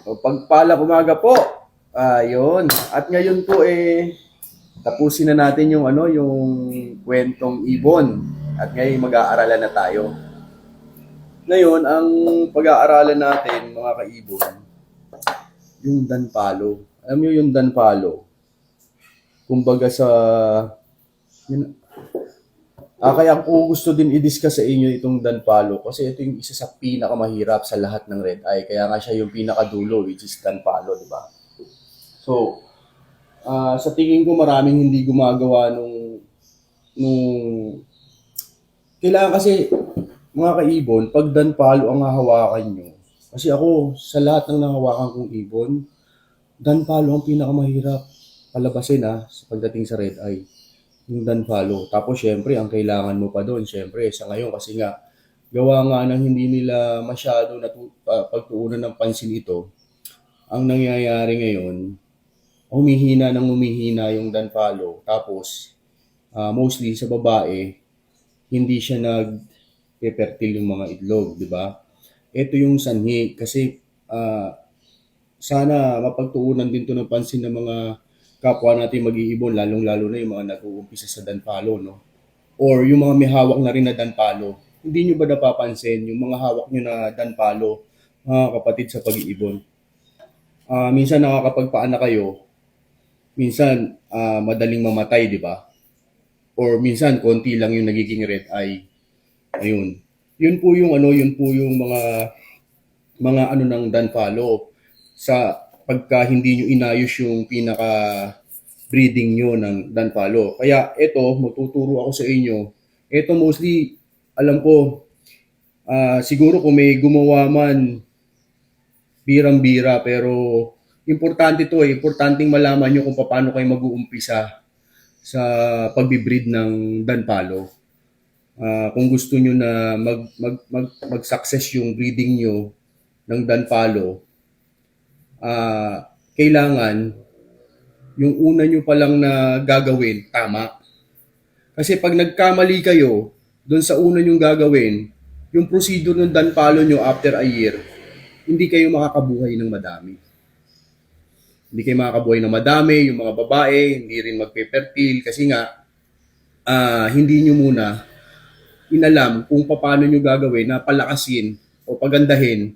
O pagpalang umaga po. Ayun. At ngayon po tapusin na natin yung yung kwentong ibon. At ngayon mag-aaralan na tayo. Ngayon, ang pag-aaralan natin, mga kaibon, yung danpalo. Alam niyo yung danpalo? Kumbaga sa yun, kaya ko gusto din i-discuss sa inyo itong danpalo kasi ito yung isa sa pinakamahirap sa lahat ng red eye. Kaya nga siya yung pinakadulo, which is danpalo, di ba? So, sa tingin ko maraming hindi gumagawa nung kailangan kasi mga kaibon, pag danpalo ang hahawakan nyo, kasi ako sa lahat ng nahawakan kong ibon, danpalo ang pinakamahirap palabasin sa pagdating sa red eye. Yung danpalo. Tapos syempre, ang kailangan mo pa doon, syempre, sa ngayon kasi nga, gawa nga ng hindi nila masyado pagtuunan ng pansin ito, ang nangyayari ngayon, humihina yung danpalo. Tapos, mostly sa babae, hindi siya nag-fertile yung mga itlog, di ba? Ito yung sanhi kasi sana mapagtuunan din to ng pansin ng mga kapwa natin mag-iibon, lalong-lalo na yung mga nag-uumpisa sa danpalo, no? Or yung mga may hawak na rin na danpalo. Hindi nyo ba napapansin yung mga hawak nyo na danpalo, mga kapatid sa pag-iibon? Minsan nakakapagpaanak kayo, minsan madaling mamatay, di ba? Or minsan konti lang yung nagiging red eye. Ayun. Yun po yung mga ng danpalo sa pagka hindi nyo inayos yung pinaka breeding nyo ng danpalo. Kaya ito, matuturo ako sa inyo. Ito mostly, alam ko, siguro kung may gumawa man, birang-bira, pero importante to importanteng malaman nyo kung paano kayo mag-uumpisa sa pagbibreed ng danpalo. Kung gusto nyo na mag-success yung breeding nyo ng danpalo, kailangan yung una nyo palang na gagawin, tama. Kasi pag nagkamali kayo, doon sa una nyo gagawin, yung procedure ng danpalo nyo after a year, hindi kayo makakabuhay ng madami. Hindi kayo makakabuhay ng madami, yung mga babae, hindi rin magpe-fertile, kasi nga, hindi nyo muna inalam kung paano nyo gagawin na palakasin o pagandahin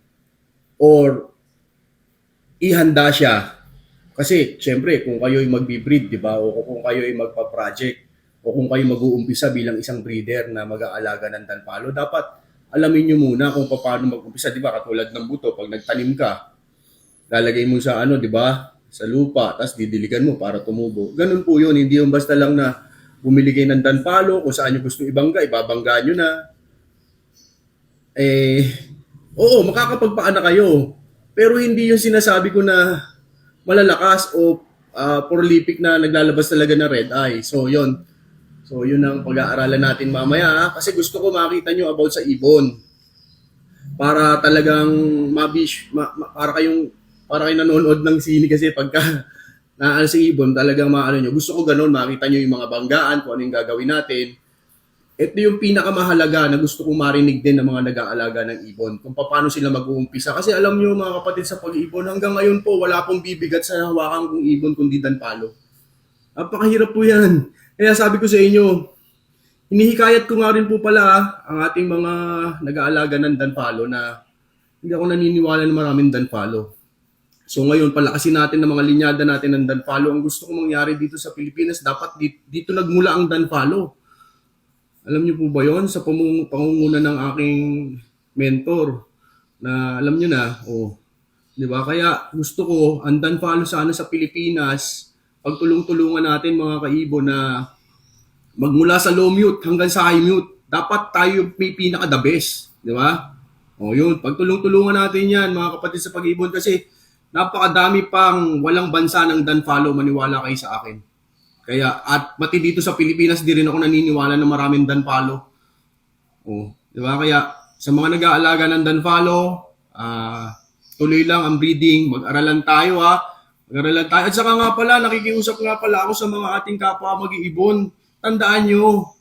or ihanda siya. Kasi, syempre, kung kayo ay magbi-breed, di ba? O kung kayo ay magpa-project, o kung kayo mag-uumpisa bilang isang breeder na mag-aalaga ng danpalo, dapat alamin nyo muna kung paano mag-umpisa, di ba? Katulad ng buto, pag nagtanim ka, lalagay mo sa di ba? Sa lupa, tapos didiligan mo para tumubo. Ganun po yun, hindi yung basta lang na bumili kayo ng danpalo, kung saan nyo gusto ibangga, ibabangga nyo na. Oo, makakapagpaanak kayo. Pero hindi yung sinasabi ko na malalakas o prolific na naglalabas talaga ng red eye. So, yun. So, yun ang pag-aaralan natin mamaya. Kasi gusto ko makita nyo about sa ibon. Para talagang para kayong nanonood ng sine kasi pagka naano si ibon, talagang maano nyo. Gusto ko ganun, makita nyo yung mga banggaan, kung ano yung gagawin natin. Ito yung pinakamahalaga na gusto kong marinig din ng mga nag-aalaga ng ibon. Kung paano sila mag-uumpisa. Kasi alam nyo mga kapatid sa pag-ibon, hanggang ngayon po wala pong bibigat sa hawakan kong ibon kundi danpalo. Napakahirap po yan. Kaya sabi ko sa inyo, hinihikayat ko nga rin po pala ang ating mga nag-aalaga ng danpalo na hindi ako naniniwala na maraming danpalo. So ngayon, palakasin natin ng mga linyada natin ng danpalo. Ang gusto kong mangyari dito sa Pilipinas, dapat dito nagmula ang danpalo. Alam niyo po ba yon sa pangunguna ng aking mentor na alam niyo na, di ba? Kaya gusto ko, ang danpalo sana sa Pilipinas, pagtulong-tulungan natin mga kaibon na magmula sa low mute hanggang sa high mute. Dapat tayo may pinaka-the best, di ba? Yun, pagtulong-tulungan natin yan mga kapatid sa pag-ibon kasi napakadami pang walang bansa ng danpalo, maniwala kayo sa akin. Kaya, at pati dito sa Pilipinas, di rin ako naniniwala na maraming danpalo. Di ba? Kaya, sa mga nag-aalaga ng danpalo, tuloy lang ang breeding, mag-aralan tayo Mag-aralan tayo. At saka nga pala, nakikiusap nga pala ako sa mga ating kapwa mag-iibon. Tandaan nyo,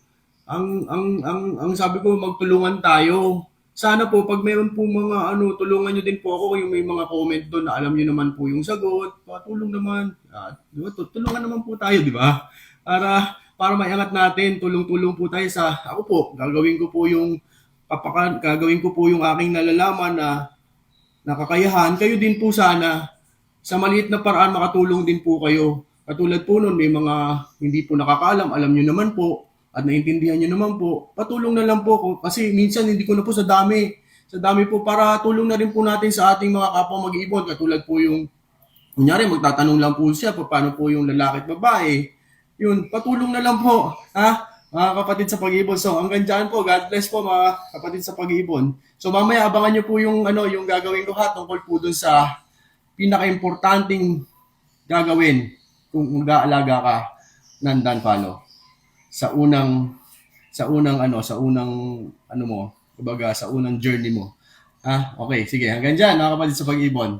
ang sabi ko, magtulungan tayo. sana po pag meron po mga ano, tulungan nyo din po ako yung may mga comment doon na alam nyo naman po yung sagot. Patulong naman. Di ba? Tulungan naman po tayo, di ba? Para maiangat natin, tulong-tulong po tayo sa ako po, gagawin ko po yung aking nalalaman na nakakayahan. Kayo din po sana sa maliit na paraan makatulong din po kayo. Katulad po nun, may mga hindi po nakakaalam, alam nyo naman po, at naintindihan nyo naman po, patulong na lang po. Kasi minsan hindi ko na po sa dami po para tulong na rin po natin sa ating mga kapwa mag-iibon. Katulad po yung, kunyari magtatanong lang po siya, paano po yung lalaki at babae. Yun, patulong na lang po. Ha? Mga kapatid sa pag-iibon. So, hanggang dyan po. God bless po mga kapatid sa pag-iibon. So, mamaya abangan nyo po yung gagawin ko ha, tungkol po dun sa pinaka-importanting gagawin kung mag-aalaga ka ng Danfalo sa unang ano mo, kumbaga sa unang journey mo. Okay, sige, hanggang diyan mga kapatid sa pag-ibon.